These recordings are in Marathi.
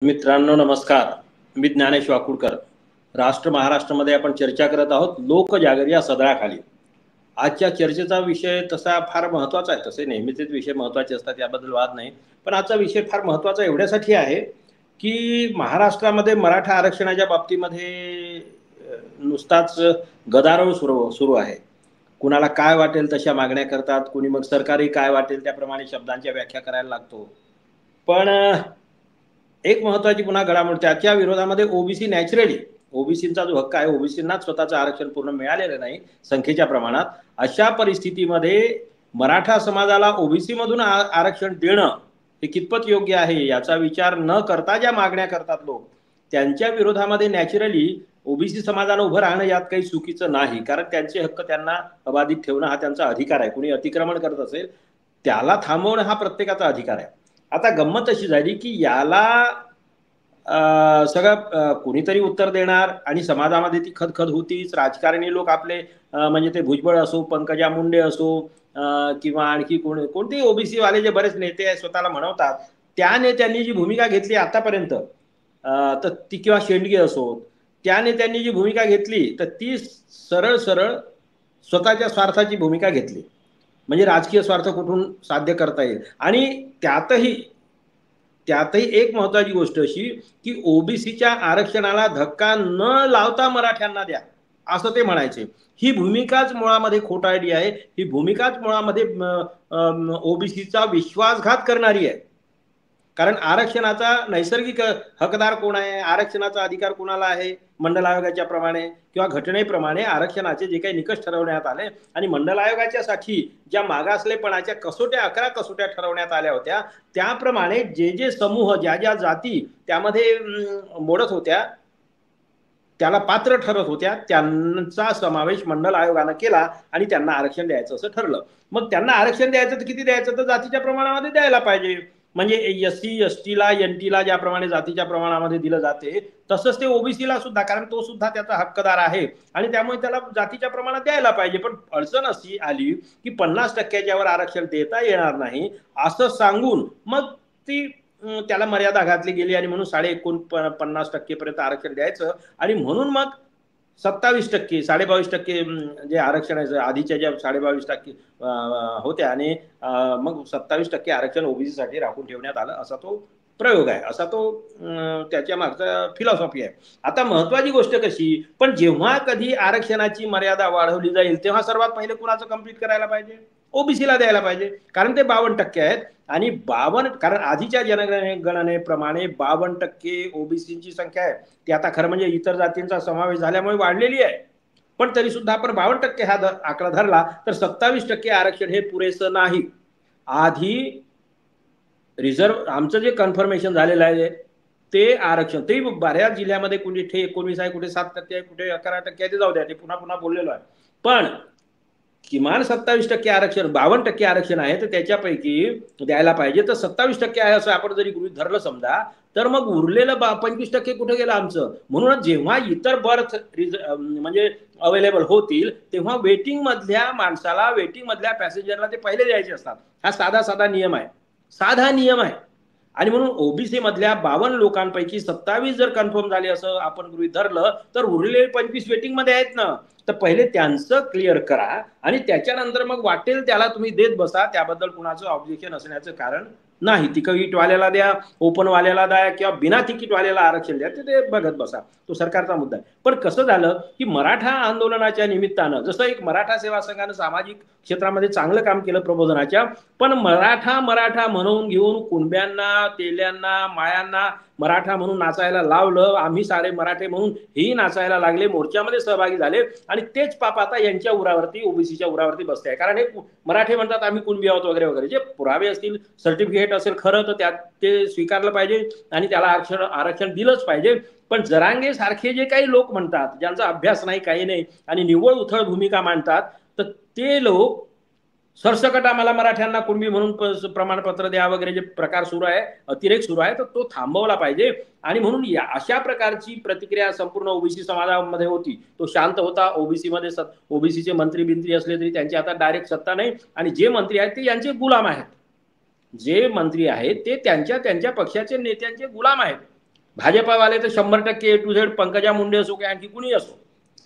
मित्रांनो नमस्कार. मी ज्ञानेश वाकुडकर. महाराष्ट्रामध्ये आपण चर्चा करत आहोत लोकजागर या सदराखाली. आजच्या चर्चेचा विषय तसा फार महत्त्वाचा आहे. तसे नेहमीच विषय महत्त्वाचे असतात, याबद्दल वाद नाही. पण आजचा विषय फार महत्त्वाचा एवढ्यासाठी आहे की महाराष्ट्रामध्ये मराठा आरक्षणाच्या बाबतीमध्ये नुसताच गदारोळ सुरू आहे. कुणाला काय वाटेल तशा मागण्या करतात, कुणी मग सरकारही काय वाटेल त्याप्रमाणे शब्दांच्या व्याख्या करायला लागतो. पण एक महत्त्वाची पुन्हा घडामोड, त्याच्या विरोधामध्ये ओबीसी नॅचरली, ओबीसींचा जो हक्क आहे, ओबीसींनाच स्वतःचं आरक्षण पूर्ण मिळालेलं नाही संख्येच्या प्रमाणात. अशा परिस्थितीमध्ये मराठा समाजाला ओबीसी मधून आरक्षण देणं हे कितपत योग्य आहे याचा विचार न करता ज्या मागण्या करतात लोक, त्यांच्या विरोधामध्ये नॅचरली ओबीसी समाजाला उभं राहणं यात काही चुकीचं नाही. कारण त्यांचे हक्क त्यांना अबाधित ठेवणं हा त्यांचा अधिकार आहे. कुणी अतिक्रमण करत असेल त्याला थांबवणं हा प्रत्येकाचा अधिकार आहे. आता गंमत अशी झाली की याला सगळं कोणीतरी उत्तर देणार आणि समाजामध्ये ती खदखद होतीच. राजकारणी लोक आपले म्हणजे ते भुजबळ असो, पंकजा मुंडे असो किंवा आणखी कोणतेही ओबीसी वाले जे बरेच नेते स्वतःला म्हणवतात, त्या नेत्यांनी जी भूमिका घेतली आतापर्यंत, तर ती किंवा शेंडगे असो, त्या नेत्यांनी जी भूमिका घेतली तर ती सरळ सरळ स्वतःच्या स्वार्थाची भूमिका घेतली. म्हणजे राजकीय स्वार्थ कुठून साध्य करता येईल. आणि त्यातही एक महत्वाची गोष्ट अशी की ओबीसीच्या आरक्षणाला धक्का न लावता मराठ्यांना द्या असं ते म्हणायचे. ही भूमिकाच मुळामध्ये खोटारडी आहे. ही भूमिकाच मुळामध्ये ओबीसीचा विश्वासघात करणारी आहे. कारण आरक्षणाचा नैसर्गिक हकदार कोण आहे, आरक्षणाचा अधिकार कोणाला आहे, मंडल आयोगाच्या प्रमाणे किंवा घटनेप्रमाणे आरक्षणाचे जे काही निकष ठरवण्यात आले आणि मंडल आयोगाच्या साठी ज्या मागासलेपणाच्या कसोट्या 11 कसोट्या ठरवण्यात आल्या होत्या, त्याप्रमाणे जे जे समूह, ज्या ज्या जाती त्यामध्ये मोडत होत्या, त्याला पात्र ठरत होत्या, त्यांचा समावेश मंडल आयोगाने केला आणि त्यांना आरक्षण द्यायचं असं ठरलं. मग त्यांना आरक्षण द्यायचं तर किती द्यायचं, तर जातीच्या प्रमाणामध्ये द्यायला पाहिजे. म्हणजे एससी एसटीला एनटीला ज्याप्रमाणे जातीच्या प्रमाणामध्ये दिलं जाते तसंच ते ओबीसीला सुद्धा, कारण तो सुद्धा त्याचा हक्कदार आहे आणि त्यामुळे त्याला जातीच्या प्रमाणात द्यायला पाहिजे. पण अडचण अशी आली की 50% वर आरक्षण देता येणार नाही असं सांगून मग ती त्याला मर्यादा घातली गेली आणि म्हणून 49.50% पर्यंत आरक्षण द्यायचं आणि म्हणून मग 27%, 22.5% जे आरक्षण आहे आधीच्या ज्या 22.5% होत्या आणि मग 27% आरक्षण ओबीसी साठी राखून ठेवण्यात आलं, असा तो प्रयोग आहे, असा तो त्याच्या मागचा फिलॉसॉफी आहे. आता महत्वाची गोष्ट कशी, पण जेव्हा कधी आरक्षणाची मर्यादा वाढवली जाईल तेव्हा सर्वात पहिले कुणाचं कंप्लीट करायला पाहिजे, ओबीसीला द्यायला पाहिजे. कारण ते 52% आहेत आणि 52, कारण आधीच्या जनगणनेप्रमाणे 52% ओबीसीची संख्या आहे. ती आता खरं म्हणजे इतर जातींचा समावेश झाल्यामुळे वाढलेली आहे, पण तरी सुद्धा आपण 52% हा आकडा धरला तर 27% आरक्षण हे पुरेसं नाही. आधी रिझर्व आमचं जे कन्फर्मेशन झालेलं आहे ते आरक्षण ते बऱ्याच जिल्ह्यामध्ये कुठे 19 आहे, कुठे 7% आहे, कुठे 11% आहे, ते जाऊ द्या, ते पुन्हा पुन्हा बोललेलो आहे. पण किमान 27% आरक्षण, 52% आरक्षण आहे तर त्याच्यापैकी द्यायला पाहिजे. तर 27% आहे असं आपण जरी गृहीत धरलं समजा, तर मग उरलेलं 25% कुठे गेलं आमचं. म्हणून जेव्हा इतर बर्थ म्हणजे अवेलेबल होतील तेव्हा वेटिंग मधल्या माणसाला, वेटिंग मधल्या पॅसेंजरला ते पहिले द्यायचे असतात. हा साधा नियम आहे, साधा नियम आहे. आणि म्हणून ओबीसी मधल्या 52 लोकांपैकी 27 जर कन्फर्म झाले असं आपण गृहीत धरलं तर उरलेले 25 वेटिंग मध्ये आहेत ना, तर पहिले त्यांचं क्लिअर करा आणि त्याच्यानंतर मग वाटेल त्याला तुम्ही देत बसा. त्याबद्दल कुणाचं ऑब्जेक्शन असण्याचं कारण नाही. तिकीटवाल्याला द्या, ओपनवाल्याला द्या किंवा बिना तिकीटवाल्याला आरक्षण द्या, ते बघत बसा, तो सरकारचा मुद्दा आहे. पण कसं झालं की मराठा आंदोलनाच्या निमित्तानं जसं एक मराठा सेवा संघानं सामाजिक क्षेत्रामध्ये चांगलं काम केलं प्रबोधनाच्या, पण मराठा म्हणून घेऊन कुणब्यांना, तेल्यांना, मायांना मराठा म्हणून नाचायला लावलं. आम्ही सारे मराठे म्हणून हेही नाचायला लागले, मोर्चामध्ये सहभागी झाले आणि तेच पाप आता यांच्या उरावरती, ओबीसीच्या उरावरती बसते आहे. कारण हे मराठे म्हणतात आम्ही कुणबी आहोत वगैरे वगैरे. जे पुरावे असतील, सर्टिफिकेट असेल खरं, तर त्यात ते स्वीकारलं पाहिजे आणि त्याला आरक्षण दिलंच पाहिजे. पण जरांगे सारखे जे काही लोक म्हणतात, ज्यांचा अभ्यास नाही काही नाही आणि निव्वळ उथळ भूमिका मांडतात, तर ते लोक सरसकट आम्हाला मराठ्यांना कुणबी म्हणून प्रमाणपत्र द्या वगैरे जे प्रकार सुरू आहे, अतिरेक सुरू आहे, तर तो थांबवला पाहिजे. आणि म्हणून अशा प्रकारची प्रतिक्रिया संपूर्ण ओबीसी समाजामध्ये होती. तो शांत होता. ओबीसीचे मंत्री असले तरी त्यांची आता डायरेक्ट सत्ता नाही आणि जे मंत्री आहेत ते यांचे गुलाम आहेत. जे मंत्री आहेत ते त्यांच्या पक्षाचे नेत्यांचे गुलाम आहेत. भाजपावाले तर 100% A to Z Pankaja Munde असो की आणखी कुणी असो,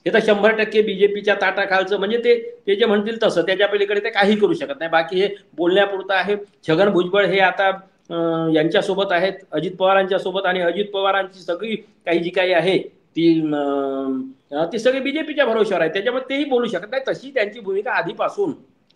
हे तर 100% बीजेपीच्या ताटाखालचं, म्हणजे ते जे म्हणतील तसं, त्याच्या पलीकडे ते काही करू शकत नाही. बाकी हे बोलण्यापुरतं आहे. छगन भुजबळ हे आता यांच्यासोबत आहेत, अजित पवारांच्या सोबत, आणि अजित पवारांची सगळी काही जी काही आहे ती सगळी बीजेपीच्या भरोश्यावर आहे, त्याच्यामुळे तेही बोलू शकत नाही. तशी त्यांची भूमिका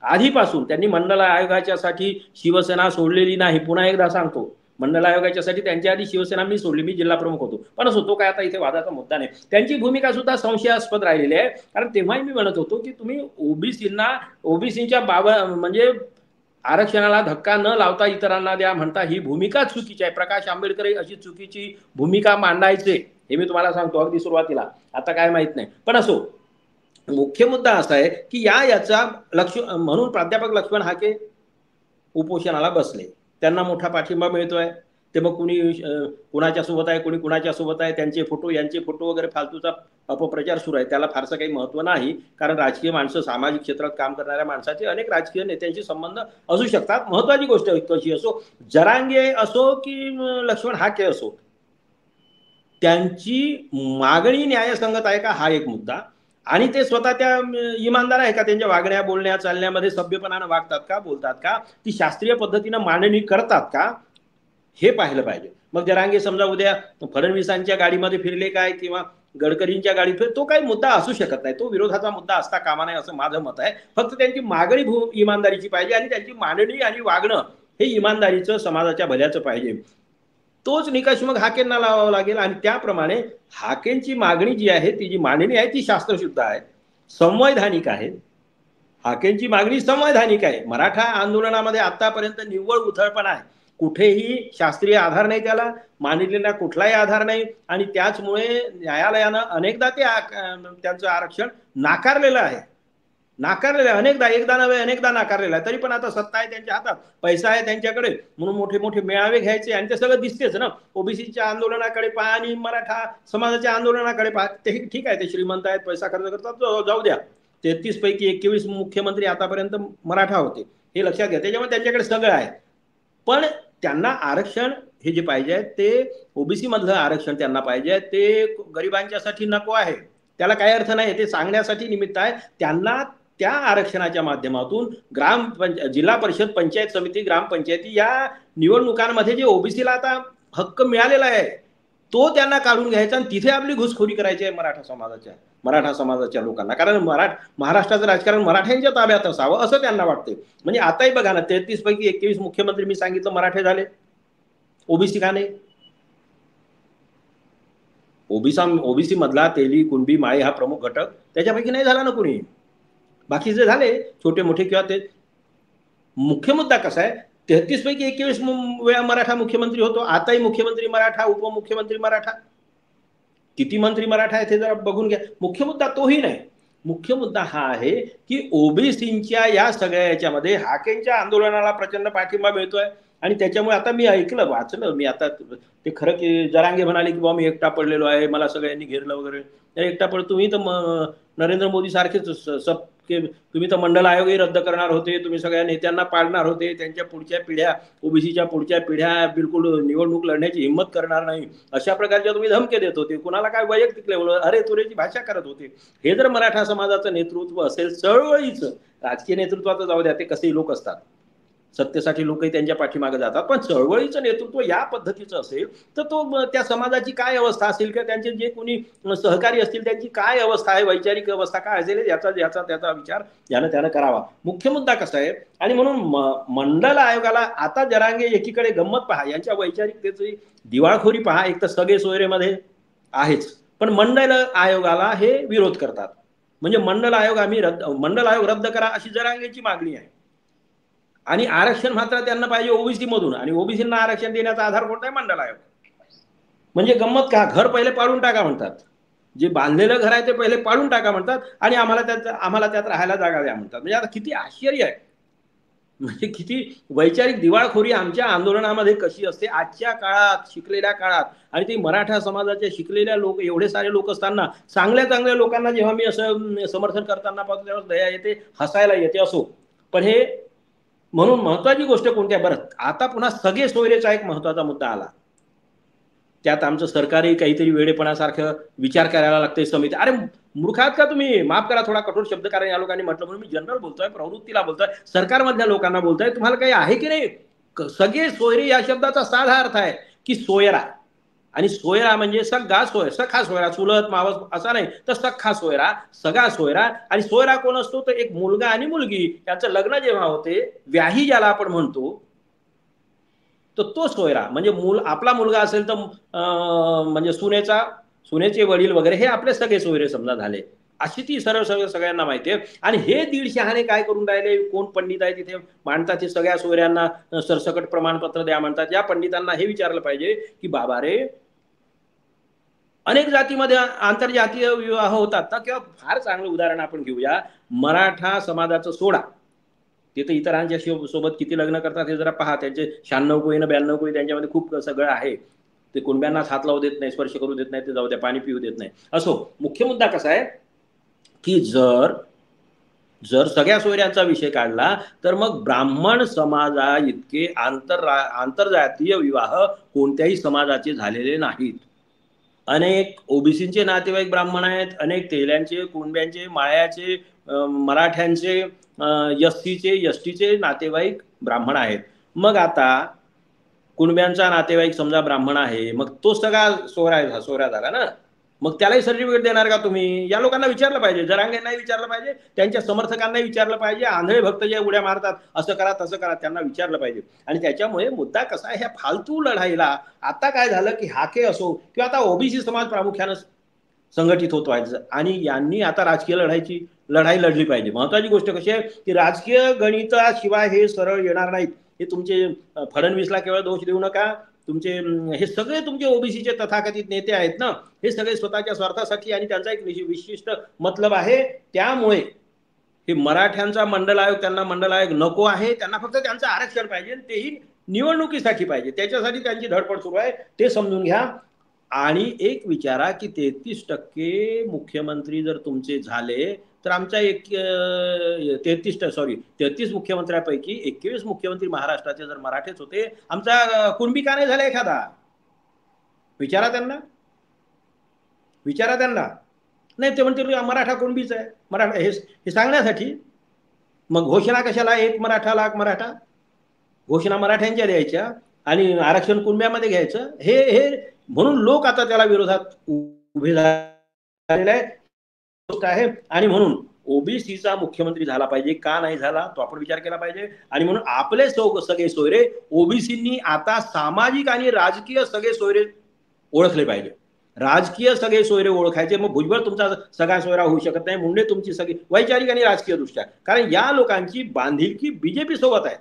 आधीपासून त्यांनी मंडल आयोगाच्यासाठी शिवसेना सोडलेली नाही. पुन्हा एकदा सांगतो, मंडल आयोगाच्यासाठी त्यांच्या आधी शिवसेना मी सोडली, मी जिल्हा प्रमुख होतो, पण असो तो काय आता इथे वादाचा मुद्दा नाही. त्यांची भूमिका सुद्धा संशयास्पद राहिलेली आहे. कारण तेव्हाही मी म्हणत होतो की तुम्ही ओबीसीच्या म्हणजे आरक्षणाला धक्का न लावता इतरांना द्या म्हणता, ही भूमिका चुकीची आहे. प्रकाश आंबेडकर अशी चुकीची भूमिका मांडायचे हे मी तुम्हाला सांगतो अगदी सुरुवातीला, आता काय माहित नाही. पण असो, मुख्य मुद्दा असा आहे की याचा म्हणून प्राध्यापक लक्ष्मण हाके उपोषणाला बसले, त्यांना मोठा पाठिंबा मिळतोय. ते मग कुणाच्या सोबत आहे, कोणी कुणाच्या सोबत आहे, त्यांचे फोटो यांचे फोटो वगैरे फालतूचा अपप्रचार सुरू आहे. त्याला फारसं काही महत्व नाही, कारण राजकीय माणसं, सामाजिक क्षेत्रात काम करणाऱ्या माणसाचे अनेक राजकीय नेत्यांशी संबंध असू शकतात. महत्वाची गोष्ट कशी असो, जरांगे असो की लक्ष्मण हाके असो, त्यांची मागणी न्यायसंगत आहे का हा एक मुद्दा, आणि ते स्वतः त्या इमानदार आहे का, त्यांच्या वागण्या बोलण्या चालण्यामध्ये सभ्यपणानं वागतात का, बोलतात का, ती शास्त्रीय पद्धतीनं मांडणी करतात का, हे पाहिलं पाहिजे. मग जरांगे समजा उद्या फडणवीसांच्या गाडीमध्ये फिरले काय किंवा गडकरींच्या गाडीत फिरले, तो काही मुद्दा असू शकत नाही, तो विरोधाचा मुद्दा असता कामा नये असं माझं मत आहे. फक्त त्यांची मागणी इमानदारीची पाहिजे, आणि त्यांची मांडणी आणि वागणं हे इमानदारीचं, समाजाच्या भल्याचं पाहिजे. तोच निकष मग हाकेंना लावावा लागेल, आणि त्याप्रमाणे हाकेंची मागणी जी आहे, ती जी मांडणी आहे ती शास्त्रशुद्ध आहे, संवैधानिक आहे. हाकेंची मागणी संवैधानिक आहे. मराठा आंदोलनामध्ये आतापर्यंत निव्वळ उथळपणा आहे, कुठेही शास्त्रीय आधार नाही, त्याला मांडलेला कुठलाही आधार नाही, आणि त्याचमुळे न्यायालयानं अनेकदा त्यांचं आरक्षण नाकारलेलं आहे. अनेकदा, एकदा नव्हे अनेकदा नाकारलेला आहे. तरी पण आता सत्ता आहे त्यांच्या हातात, पैसा आहे त्यांच्याकडे, म्हणून मोठे मोठे मेळावे घ्यायचे, आणि ते सगळं दिसतेच ना. ओबीसीच्या आंदोलनाकडे पहा आणि मराठा समाजाच्या आंदोलनाकडे पहा, ते ठीक आहे, ते श्रीमंत आहेत, पैसा खर्च करतात, जाऊ द्या. 33 पैकी 21 मुख्यमंत्री आतापर्यंत मराठा होते, हे लक्षात घ्या. त्याच्यामुळे त्यांच्याकडे सगळं आहे. पण त्यांना आरक्षण हे जे पाहिजे आहे ते ओबीसी मधलं आरक्षण त्यांना पाहिजे, ते गरिबांच्यासाठी नको आहे, त्याला काही अर्थ नाही, ते सांगण्यासाठी निमित्त आहे. त्यांना त्या आरक्षणाच्या माध्यमातून जिल्हा परिषद, पंचायत समिती, ग्रामपंचायती या निवडणुकांमध्ये जे ओबीसीला आता हक्क मिळालेला आहे तो त्यांना काढून घ्यायचा, आणि तिथे आपली घुसखोरी करायची आहे मराठा समाजाच्या लोकांना. कारण महाराष्ट्राचं राजकारण मराठ्यांच्या ताब्यात असावं असं त्यांना वाटते. म्हणजे आताही बघा ना, 33 पैकी 21 मुख्यमंत्री मी सांगितलं मराठे झाले, ओबीसी का नाही? ओबीसी मधला तेली, कुणबी, माळी हा प्रमुख घटक, त्याच्यापैकी नाही झाला ना कुणी, बाकीचे झाले छोटे मोठे. किंवा ते मुख्य मुद्दा कसा आहे, 33 पैकी 21 वेळा मराठा मुख्यमंत्री होतो, आताही मुख्यमंत्री मराठा, उपमुख्यमंत्री मराठा, किती मंत्री मराठा आहेत हे जरा बघून घ्या. मुख्य मुद्दा तोही नाही. मुख्य मुद्दा हा आहे की ओबीसीच्या या सगळ्या याच्यामध्ये हाकेंच्या आंदोलनाला प्रचंड पाठिंबा मिळतोय, आणि त्याच्यामुळे आता मी वाचलं मी आता, ते खरं की जरांगे म्हणाले की बाबा मी एकटा पडलेलो आहे, मला सगळ्यांनी घेरलं वगैरे. एकटा पड, तुम्ही तर नरेंद्र मोदी सारखेच तुम्ही तर मंडल आयोगही रद्द करणार होते, तुम्ही सगळ्या नेत्यांना पाडणार होते, त्यांच्या पुढच्या पिढ्या, ओबीसीच्या पुढच्या पिढ्या बिलकुल निवडणूक लढण्याची हिंमत करणार नाही, अशा प्रकारच्या तुम्ही धमके देत होते. कुणाला काय वैयक्तिक लेवलवर अरे तुरेची भाषा करत होते. हे जर मराठा समाजाचं नेतृत्व असेल, चळवळीचं, राजकीय नेतृत्वाचं जाऊ द्या, ते कसेही लोक असतात, सत्तेसाठी लोकही त्यांच्या पाठीमागे जातात, पण चळवळीचं नेतृत्व या पद्धतीचं असेल तर तो त्या समाजाची काय अवस्था असेल, किंवा त्यांचे जे कोणी सहकारी असतील त्यांची काय अवस्था आहे, वैचारिक अवस्था काय असेल, त्याचा विचार यानं त्यानं करावा. मुख्य मुद्दा कसा आहे, आणि म्हणून मंडल आयोगाला आता जरांगे एकीकडे गंमत पहा, यांच्या वैचारिकतेची दिवाळखोरी पहा, एक तर सगळे सोयरेमध्ये आहेच, पण मंडल आयोगाला हे विरोध करतात. म्हणजे मंडल आयोग रद्द करा अशी जरांगेची मागणी आहे, आणि आरक्षण मात्र त्यांना पाहिजे ओबीसी मधून, आणि ओबीसींना आरक्षण देण्याचा आधार कोणता आहे? मंडल आयोग. म्हणजे गंमत का, घर पहिले पाडून टाका म्हणतात, जे बांधलेलं घर आहे ते पहिले पाडून टाका म्हणतात, आणि आम्हाला त्यात राहायला जागा द्या म्हणतात. म्हणजे आता किती आश्चर्य आहे, म्हणजे किती वैचारिक दिवाळखोरी आमच्या आंदोलनामध्ये कशी असते आजच्या काळात, शिकलेल्या काळात. आणि ते मराठा समाजाचे शिकलेल्या लोक, एवढे सारे लोक असताना, चांगल्या लोकांना जेव्हा मी असं समर्थन करताना पाहतो तेव्हा दया येते, हसायला येते. असो, पण हे म्हणून महत्वाची गोष्ट कोणती आहे बरं, आता पुन्हा सगळे सोयरेचा एक महत्वाचा मुद्दा आला. त्यात आमचं सरकारही काहीतरी वेडेपणासारखं विचार करायला लागते समिती. अरे मूर्खात का तुम्ही? माफ करा थोडा कठोर शब्द कारण या लोकांनी म्हटलं म्हणून मी जनरल बोलतोय, प्रवृत्तीला बोलतोय, सरकारमधल्या लोकांना बोलतोय. तुम्हाला काही आहे की नाही? सगळे सोयरे या शब्दाचा साधा अर्थ आहे की सोयरा, आणि सोयरा म्हणजे सगळा सोय, सखा सोयरा, चुलत मावस असा नाही तर सखा सोयरा, सगळा सोयरा. आणि सोयरा कोण असतो? तर एक मुलगा आणि मुलगी यांचं लग्न जेव्हा होते, व्याही ज्याला आपण म्हणतो, तर तो सोयरा म्हणजे आपला मुलगा असेल तर म्हणजे सुनेचे वडील वगैरे हे आपले सगळे सोयरे समजा झाले. अशी ती सरळ सरळ सगळ्यांना माहिती आहे. आणि हे दीडशहाणे काय करून राहिले, कोण पंडित आहे तिथे मांडतात ते सगळ्या सोयऱ्यांना सरसकट प्रमाणपत्र द्या म्हणतात. या पंडितांना हे विचारलं पाहिजे की बाबा रे, अनेक जातीमध्ये आंतरजातीय विवाह होतात ना, किंवा फार चांगलं उदाहरण आपण घेऊया, मराठा समाजाचं सोडा, ते तर इतरांच्या सोबत किती लग्न करतात हे जरा पहा. त्यांचे 96 कोळी ना 92 कोळी त्यांच्यामध्ये खूप सगळं आहे. ते कुणब्यांनाच हात लावू देत नाही, स्पर्श करू देत नाही, ते जाऊ द्या, पाणी पिऊ देत नाही. असो, मुख्य मुद्दा कसा आहे की जर सगळ्या सोयऱ्यांचा विषय काढला तर मग ब्राह्मण समाजा इतके आंतरजातीय विवाह कोणत्याही समाजाचे झालेले नाहीत. अनेक ओबीसीचे नातेवाईक ब्राह्मण आहेत, अनेक तेल्यांचे, कुणब्यांचे, माळ्याचे, मराठ्यांचे, एसटीचे नातेवाईक ब्राह्मण आहेत. मग आता कुणब्यांचा नातेवाईक समजा ब्राह्मण आहे, मग तो सगळा सोहरा झाला ना, मग त्यालाही सर्टिफिकेट देणार का तुम्ही? या लोकांना विचारलं पाहिजे, जरांगेंनाही विचारलं पाहिजे, त्यांच्या समर्थकांनाही विचारलं पाहिजे, आंधळे भक्त जे उड्या मारतात असं करा तसं करा त्यांना विचारलं पाहिजे. आणि त्याच्यामुळे मुद्दा कसा आहे, ह्या फालतू लढाईला आता काय झालं की हाके असो किंवा आता ओबीसी समाज प्रामुख्यानं संघटित होतो आहे, आणि यांनी आता राजकीय लढाई लढली पाहिजे. महत्वाची गोष्ट कशी आहे की राजकीय गणिताशिवाय हे सरळ येणार नाहीत. हे तुमचे फडणवीसला केवळ दोष देऊ नका, तुमचे हे सगळे तुमचे ओबीसीचे तथाकथित नेते आहेत ना, हे सगळे स्वतःच्या स्वार्थासाठी आणि त्यांचा एक विशिष्ट मतलब आहे. त्यामुळे हे मराठ्यांचा मंडल आयोग, त्यांना मंडल आयोग नको आहे, त्यांना फक्त त्यांचं आरक्षण पाहिजे, तेही निवडणुकीसाठी पाहिजे. त्याच्यासाठी त्यांची धडपड सुरू आहे, ते समजून घ्या. आणि एक विचारा की 33% मुख्यमंत्री जर तुमचे झाले तर आमच्या 33 मुख्यमंत्र्यांपैकी 21 मुख्यमंत्री महाराष्ट्राचे जर मराठेच होते, आमचा कुणबी का नाही झाला एखादा? विचारा त्यांना. नाही ते म्हणते मराठा कुणबीच आहे, मराठा हे सांगण्यासाठी. मग घोषणा कशाला, एक मराठा लाख मराठा, घोषणा मराठ्यांच्या द्यायच्या आणि आरक्षण कुणब्यामध्ये घ्यायचं. हे म्हणून लोक आता त्याला विरोधात उभे झालेले आहे. आणि म्हणून ओबीसीचा मुख्यमंत्री झाला पाहिजे, का नाही झाला तो आपण विचार केला पाहिजे. आणि म्हणून आपले सगळे सोयरे ओबीसींनी आता सामाजिक आणि राजकीय सगळे सोयरे ओळखले पाहिजे. राजकीय सगळे सोयरे ओळखायचे. मग भुजबळ तुमचा सगळा सोयरा होऊ शकत नाही, मुंडे तुमची सगळी वैचारिक आणि राजकीय दृष्ट्या, कारण या लोकांची बांधिलकी बीजेपी सोबत आहे.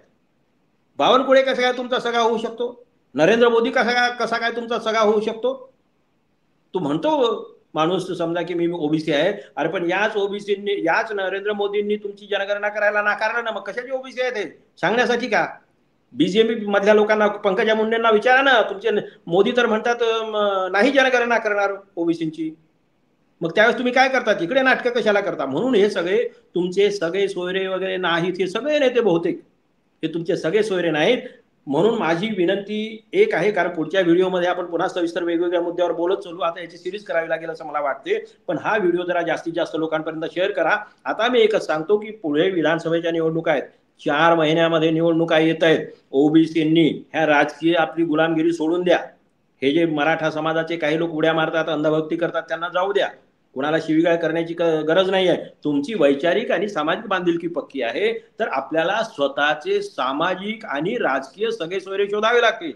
बावनकुळे कसा काय तुमचा सगळा होऊ शकतो? नरेंद्र मोदी कसा काय तुमचा सगळा होऊ शकतो? तू म्हणतो माणूस समजा की मी ओबीसी आहे, अरे पण याच नरेंद्र मोदींनी तुमची जनगणना करायला नाकारलं ना, मग कशाची ओबीसी आहे ते सांगण्यासाठी का? बीजेपी मधल्या लोकांना, पंकजा मुंडेंना विचारा ना, तुमचे मोदी तर म्हणतात नाही जनगणना करणार ओबीसींची. मग त्यावेळेस तुम्ही काय करता, तिकडे नाटकं कशाला करता? म्हणून हे सगळे तुमचे सगळे सोयरे वगैरे नाहीत, हे सगळे नेते बहुतेक हे तुमचे सगळे सोयरे नाहीत. म्हणून माझी विनंती एक आहे, कारण पुढच्या व्हिडिओमध्ये आपण पुन्हा सविस्तर वेगवेगळ्या मुद्द्यावर बोलत चालू, आता याची सिरीज करावी लागेल असं मला वाटते. पण हा व्हिडिओ जरा जास्तीत जास्त लोकांपर्यंत शेअर करा. आता मी एकच सांगतो की पुढे विधानसभेच्या निवडणुका आहेत, 4 महिन्यामध्ये निवडणुका येत आहेत. ओबीसींनी ह्या राजकीय आपली गुलामगिरी सोडून द्या. हे जे मराठा समाजाचे काही लोक उड्या मारतात, अंधभक्ती करतात, त्यांना जाऊ द्या. कुणाला शिवीगाळ करण्याची गरज नाही आहे. तुमची वैचारिक आणि सामाजिक बांधिलकी पक्की आहे, तर आपल्याला स्वतःचे सामाजिक आणि राजकीय सगळे सोयरे शोधावे लागतील.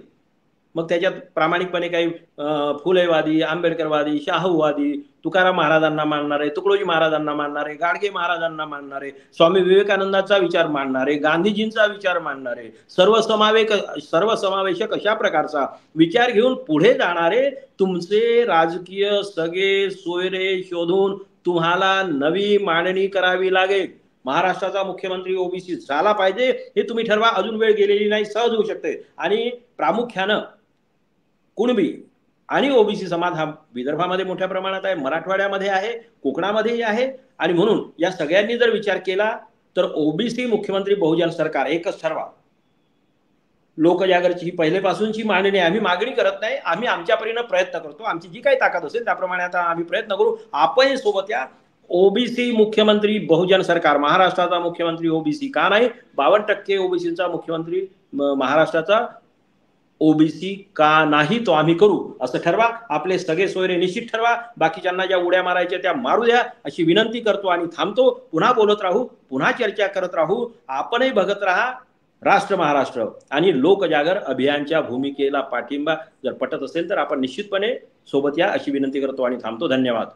मग त्याच्यात प्रामाणिकपणे काही फुलेवादी, आंबेडकरवादी, शाहूवादी, तुकाराम महाराजांना मानणारे, तुकडोजी महाराजांना मानणारे, गाडगे महाराजांना मानणारे, स्वामी विवेकानंदाचा विचार मानणारे, गांधीजींचा विचार मानणारे, सर्वसमावेशक अशा प्रकारचा विचार घेऊन पुढे जाणारे तुमचे राजकीय सगळे सोयरे शोधून तुम्हाला नवी मांडणी करावी लागेल. महाराष्ट्राचा मुख्यमंत्री ओबीसी झाला पाहिजे, हे तुम्ही ठरवा. अजून वेळ गेलेली नाही, सहज होऊ शकते. आणि प्रामुख्यानं कुणबी आणि ओबीसी समाज हा विदर्भामध्ये मोठ्या प्रमाणात आहे, मराठवाड्यामध्ये आहे, कोकणामध्येही आहे. आणि म्हणून या सगळ्यांनी जर विचार केला तर ओबीसी मुख्यमंत्री बहुजन सरकार एकच ठरवा. लोकजागरची ही पहिलेपासूनची मागणी आहे. आम्ही मागणी करत नाही, आम्ही आमच्या परीने प्रयत्न करतो. आमची जी काही ताकद असेल त्याप्रमाणे आता आम्ही प्रयत्न करू. आपण सोबत या. ओबीसी मुख्यमंत्री बहुजन सरकार, महाराष्ट्राचा मुख्यमंत्री ओबीसी का नाही? 52% ओबीसीचा मुख्यमंत्री महाराष्ट्राचा ओबीसी का नाही, तो आम्ही करू असं ठरवा. आपले सगळे सोयरे निश्चित ठरवा. बाकीच्यांना ज्या उड्या मारायच्या त्या मारू द्या अशी विनंती करतो आणि थांबतो. पुन्हा बोलत राहू, पुन्हा चर्चा करत राहू. आपणही बघत राहा राष्ट्र महाराष्ट्र आणि लोकजागर अभियानच्या भूमिकेला पाठिंबा जर पटत असेल तर आपण निश्चितपणे सोबत या अशी विनंती करतो आणि थांबतो. धन्यवाद.